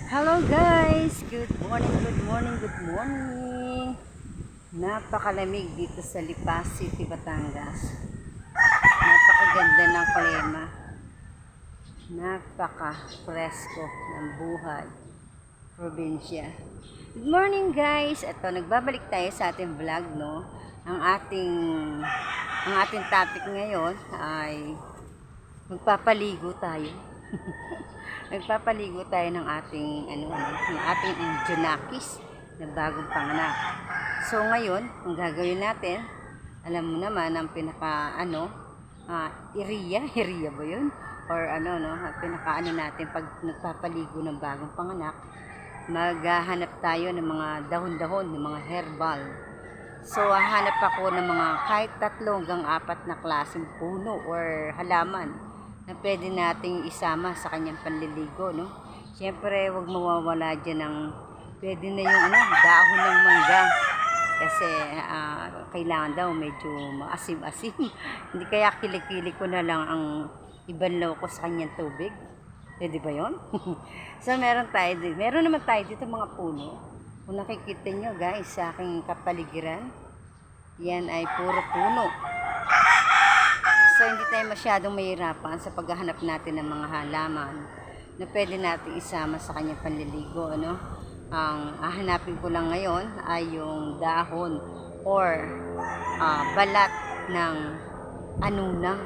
Hello guys! Good morning, good morning, good morning! Napakalamig dito sa Lipa City, Batangas. Napakaganda ng klima. Napaka-presko ng buhay. Probinsya. Good morning guys! Ito, nagbabalik tayo sa ating vlog, no? Ang ating topic ngayon ay magpapaligo tayo. Nagpapaligo tayo ng ating Junakis na bagong panganak. So ngayon, ang gagawin natin, alam mo naman ang iriya ba 'yun? Or pinaka natin pag nagpapaligo ng bagong panganak, maghahanap tayo ng mga dahon-dahon, ng mga herbal. So hahanap ako ng mga kahit 3 hanggang 4 na klaseng puno or halaman na pwede nating isama sa kanyang panliligo, no? Siyempre, wag mawawala dyan ng pwede na yung dahon ng mangga. Kasi kailangan daw medyo maasim-asim. Hindi kaya kilikili ko na lang ang ibanlaw ko sa kanyang tubig. Pwede ba yun? So, meron naman tayo dito mga puno. Kung nakikita nyo guys sa aking kapaligiran, yan ay puro puno. So, hindi tayo masyadong mahirapan sa paghahanap natin ng mga halaman na pwede natin isama sa kanyang panliligo, ano? Ang hahanapin ko lang ngayon ay yung dahon or balat ng anunang.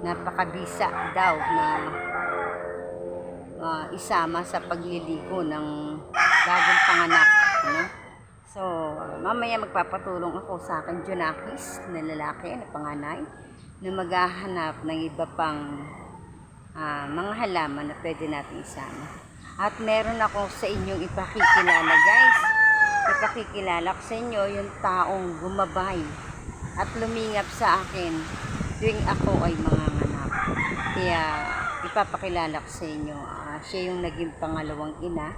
Napakabisa daw na isama sa pagliligo ng bagong panganak, ano? So, mamaya magpapatulong ako sa akin Junakis na lalaki, na panganay, na maghahanap ng iba pang mga halaman na pwede natin isama. At meron ako sa inyong ipakikilala guys. Ipakikilala ko sa inyo yung taong gumabay at lumingap sa akin tuwing ako ay manganganak. Kaya ipapakilala ko sa inyo. Siya yung naging pangalawang ina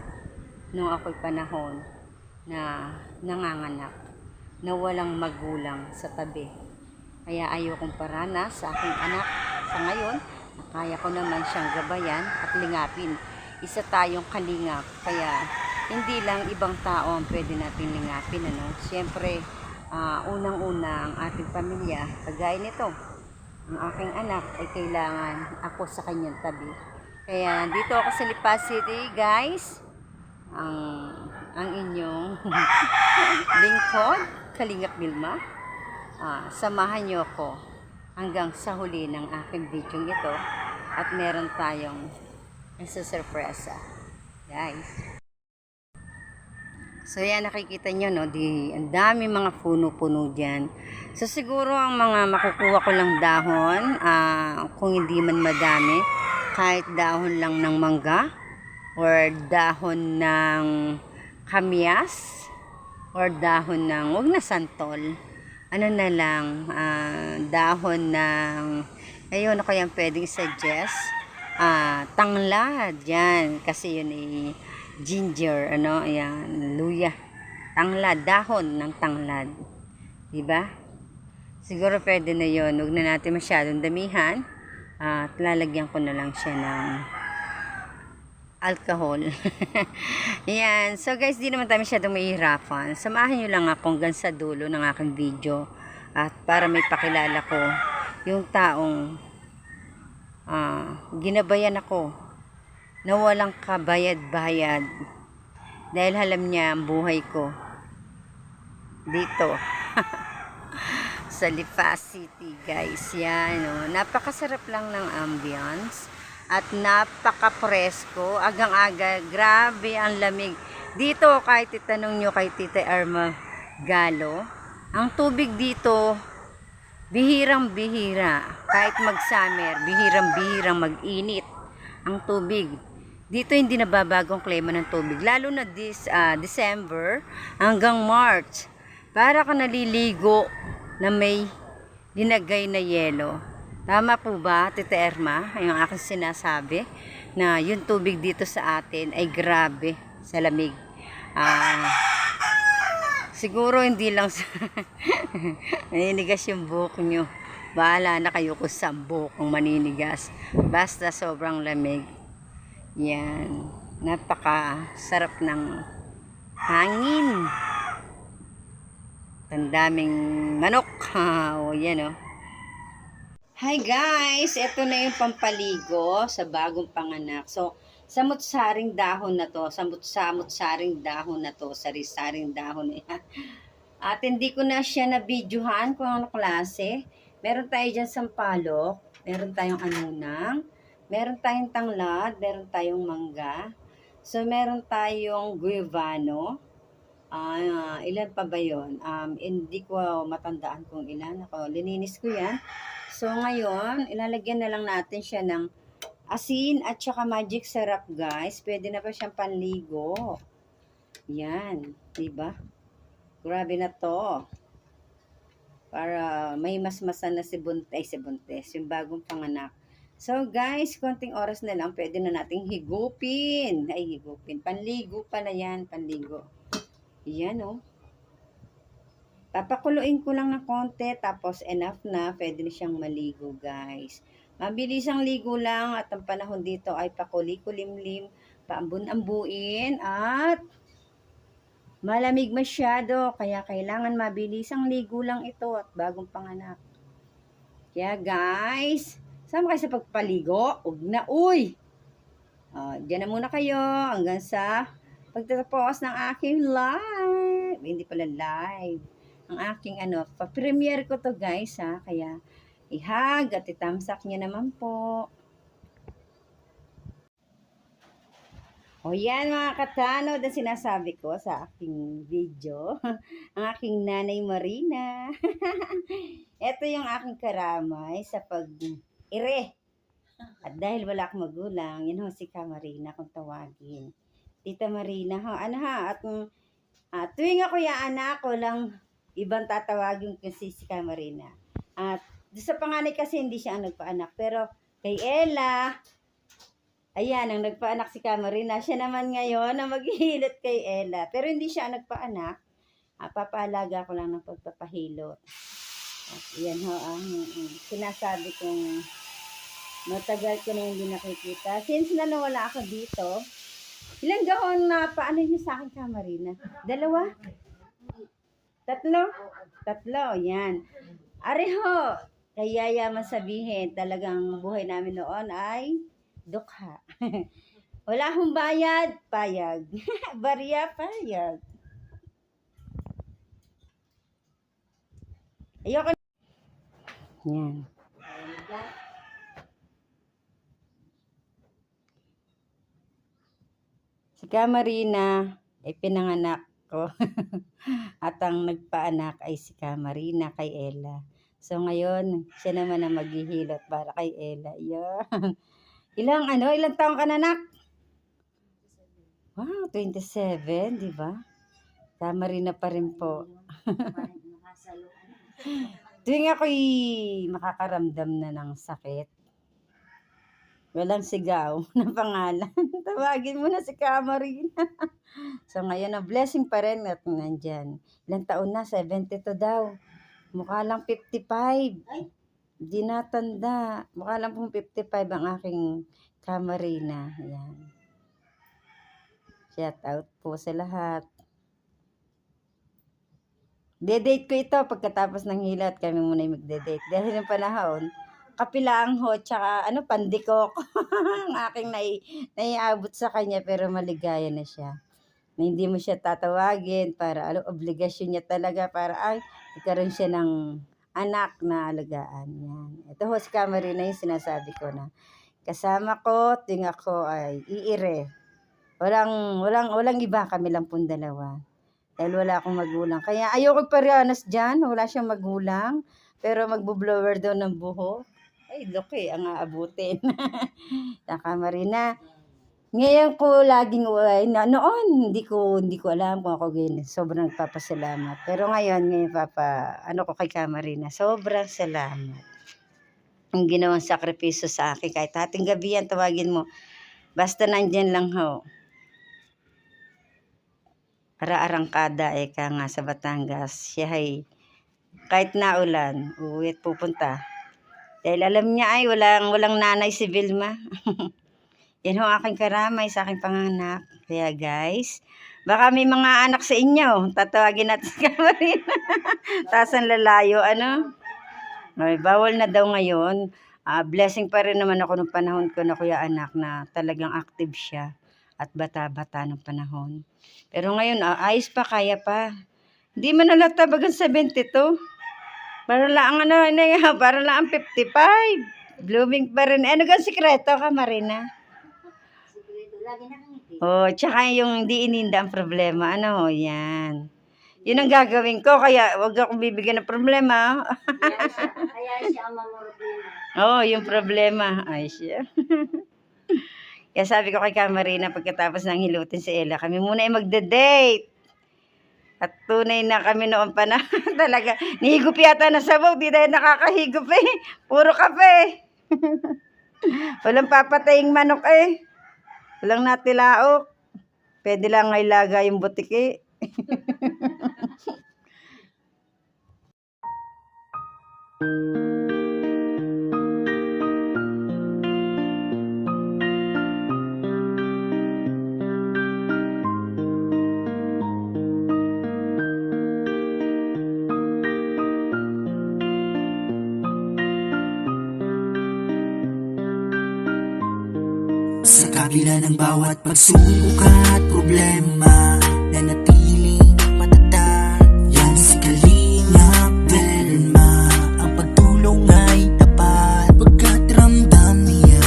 nung ako'y panahon na nanganganak, na walang magulang sa tabi. Kaya ayokong paranas sa aking anak. Sa ngayon, kaya ko naman siyang gabayan at lingapin. Isa tayong kalingap. Kaya hindi lang ibang tao ang pwede natin lingapin, ano? Siyempre, unang-una ang ating pamilya. Kagaya nito, ang aking anak ay kailangan ako sa kanyang tabi. Kaya dito ako sa Lipa City, guys. Ang inyong lingkod, Kalingap Milma. Samahan nyo ako hanggang sa huli ng aking video ito at meron tayong surpresa, guys. So yan, nakikita nyo, no, ang dami mga puno-puno dyan. So siguro ang mga makukuha ko lang dahon, kung hindi man madami, kahit dahon lang ng mangga or dahon ng kamyas or dahon ng, wag na santol, ano na lang, dahon ng, ayun, ako yung pwedeng suggest, tanglad, yan, kasi yun ay ginger, ayan, luya, tanglad, dahon ng tanglad, diba? Siguro pwede na yun, huwag na natin masyadong damihan, at lalagyan ko na lang siya ng alcohol. Yan. So guys, di naman tayo masyadong mahihirapan. Samahan nyo lang ako hanggang sa dulo ng aking video. At para may pakilala ko yung taong ginabayan ako na walang kabayad-bayad. Dahil alam niya ang buhay ko dito. Sa Lipa City, guys. Yan. Napakasarap lang ng ambience. At napaka-presko, agang-aga, grabe ang lamig. Dito, kahit itanong nyo kay Tita Irma Galo, ang tubig dito, bihirang-bihira. Kahit mag-summer, bihirang-bihirang mag-init ang tubig. Dito hindi nababagong klima ng tubig. Lalo na December hanggang March. Para ka naliligo na may linagay na yelo. Tama po ba, Tita Irma, yung aking sinasabi na yung tubig dito sa atin ay grabe sa lamig. Siguro hindi lang sa naninigas yung buhok nyo. Bahala na kayo kung saan buhok ang maninigas. Basta sobrang lamig. Yan. Napaka-sarap ng hangin. Ang daming manok. O, yan o. Hi guys! Ito na yung pampaligo sa bagong panganak. So, samut-saring dahon na to. Samut-saring dahon na to. Sari-saring dahon na yan. At hindi ko na siya na-videohan kung ano klase. Meron tayo dyan sampalok. Meron tayong anunang. Meron tayong tanglad. Meron tayong mangga. So, meron tayong guavano. Ilan pa ba yun? Hindi ko matandaan kung ilan. Ako, lininis ko yan. So, ngayon, ilalagyan na lang natin siya ng asin at saka magic syrup, guys. Pwede na pa siyang panligo. Yan. Diba? Grabe na to. Para may masmasan na si Buntes, yung bagong panganak. So, guys, konting oras na lang, pwede na nating higupin. Ay, higupin. Panligo pala yan, panligo. Yan, oh. Papakuluin ko lang ng konti, tapos enough na, pwede na siyang maligo, guys. Mabilis ang ligo lang, at ang panahon dito ay pakuli-kulimlim, paambun-ambuin, at malamig masyado, kaya kailangan mabilis ang ligo lang ito, at bagong panganak. Kaya, guys, sama kayo sa pagpaligo, na, uy! Diyan na muna kayo, hanggang sa pagtatapos ng aking live. Hindi pala live. Ang aking pa-premiere ko to, guys, ha. Kaya ihag at itamsak niya naman po. O yan, mga katanod, ang sinasabi ko sa aking video. Ang aking nanay Marina. Ito yung aking karamay sa pag-ire. At dahil wala akong magulang, yun ho si Ka Marina kung tawagin. Tita Marina ho. At tuwing ako anak ko lang ibang tatawagin ko si Ka Marina. At sa panganay kasi hindi siya ang nagpaanak. Pero kay Ella, ayan, ang nagpaanak si Ka Marina. Siya naman ngayon na maghihilot kay Ella. Pero hindi siya ang nagpaanak. Papaalaga ko lang ng pagpapahilot. At yan ho ang sinasabi kong matagal ko na hindi nakikita. Since na nawala ako dito, ilang gaon na paano niyo sa akin, Ka Marina? 2? 3? Yan. Areho, kaya yaman sabihin, talagang buhay namin noon ay dukha. Wala akong bayad, payag. Barya, payag. Ayoko na. Yan. Si Ka Marina ay pinanganak ko. At ang nagpaanak ay si Ka Marina kay Ella. So ngayon, siya naman ang maghihilot para kay Ella. Yeah. Ilang taong ka na, anak? Wow, 27, di ba? Ka Marina pa rin po. Tuwing ako'y makakaramdam na ng sakit, walang sigaw na pangalan. Tawagin mo na si Ka Marina. So ngayon, blessing pa rin at nandyan. Ilang taon na? 72 daw. Mukha lang 55. Di natanda. Mukha lang pong 55 ang aking Ka Marina. Ayan. Shout out po sa lahat. De-date ko ito pagkatapos ng hilat. Kami muna yung magde-date. Dahil ng panahon, kapilaang ho, tsaka pandikok. Ang aking naiabot sa kanya, pero maligaya na siya. Na hindi mo siya tatawagin para obligasyon niya talaga para ikaroon siya ng anak na alagaan. Yan. Ito ho si Ka Marina yung sinasabi ko na kasama ko, ting ako ay iire. Walang iba, kami lang pong dalawa. Dahil wala akong magulang. Kaya ayoko parianas dyan, wala siyang magulang. Pero magbo-blower daw ng buhok. Ay, loki, ang aabutin. Ka Marina, ngayon ko laging noon hindi ko alam kung ako ganyan. Sobrang nagpapasalamat. Pero ngayon ko kay Ka Marina, sobrang salamat. Ang ginawang sakripisyo sa akin, kahit hating gabi yan, tawagin mo. Basta nandyan lang ho. Para arangkada ka nga sa Batangas. Siya ay kahit naulan, uwi at pupunta. Dahil alam niya ay walang nanay si Vilma. Yan ho aking karamay sa aking panganak. Kaya guys, baka may mga anak sa inyo. Tatawagin natin si Marina. Taas ang lalayo, ano? Ay, bawal na daw ngayon. Blessing pa rin naman ako nung panahon ko na kuya anak na talagang active siya. At bata-bata ng panahon. Pero ngayon, ayos pa, kaya pa. Hindi man nalatabagan 72. Para lang para lang 55. Blooming pa rin. Ano gan sikreto ka, Marina? Lagi nakangiti. Oh, tsaka yung hindi ininda ang problema. Ano, yan. Yun ang gagawin ko, kaya wag akong bibigyan ng problema. Kaya siya ang mamorobina. Oh, yung problema. Ay, siya. Kaya sabi ko kay Marina, pagkatapos ng hilutin si Ella, kami muna ay magde-date. At tunay na kami noon pa na talaga. Nihigop yata na sabaw, di dahil nakakahigop eh. Puro kape. Walang papataying manok eh. Walang natilaok. Pwede lang ngay laga yung butiki. Sa kabila ng bawat pagsubok at problema, nanatiling matatag. Yan si Kalingap Velma, ang pagtulong ay tapat. Pagkat ramdam niya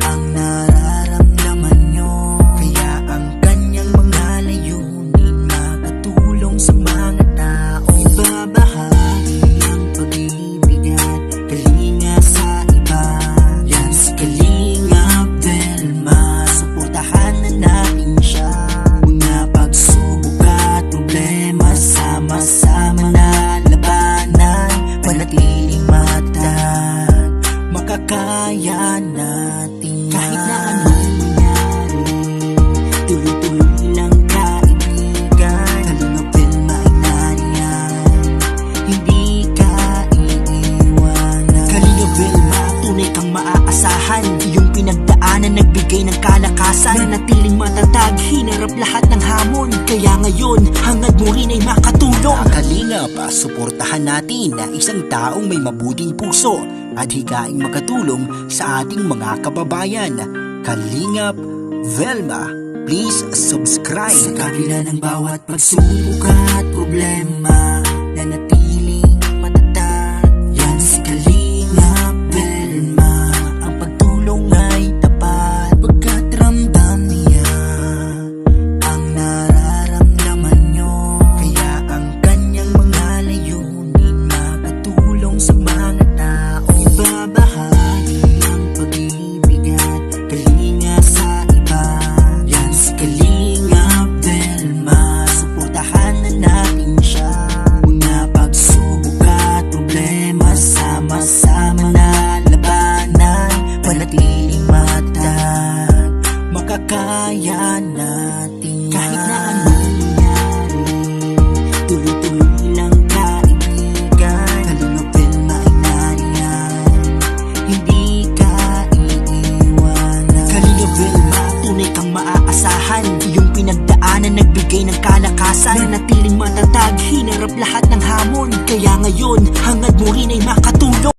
ang nararamdaman nyo, kaya ang kanyang mga layunin makatulong sa mga tao. Ibabahagi ang pag-ibig at kalinga sa iba. Yan si Kalingap Velma, suportahan na natin siya. Mga pagsubok at problema, sama-sama na labanan. Manatiling matatag, makakaya natin kahit na anong mangyari. Tuloy-tuloy lang kaibigan, Kalingap Velma ay nariyan, hindi ka iiwanan. Kalingap Velma, tunay kang maaasahan. Iyong pinagdaanan nagbigay ng kalakasan. Nanatiling matatag, hinarap lahat ng hamon. Kaya ngayon, hangad mo rin ay makatulong. Kalingap, suportahan natin na isang taong may mabuting puso at higaing makatulong sa ating mga kababayan. Kalingap Velma, please subscribe. Sa kabila ng bawat pagsubok at problema, nanatiling matatag. Yan si Kalingap Velma, ang pagtulong ay tapat. Pagkat ramdam niya ang nararamdaman nyo, kaya ang kanyang mga layunin makatulong sa mga tao. Ibabahagi ang pag-ibig at kalinga sa iba. Yan si Kalingap Velma, suportahan na natin siya. Mga pagsubok at problema, sama-sama na labanan. Manatiling matatag, makakaya natin kahit na anong mangyari. Tuloy-tuloy lang kaibigan, Kalingap Velma ay nariyan, hindi ka iiwanan. Kalingap Velma, tunay kang maaasahan. Iyong pinagdaanan nagbigay ng kalakasan. Nanatiling matatag, hinarap lahat ng hamon. Kaya ngayon, hangad mo rin ay makatulong.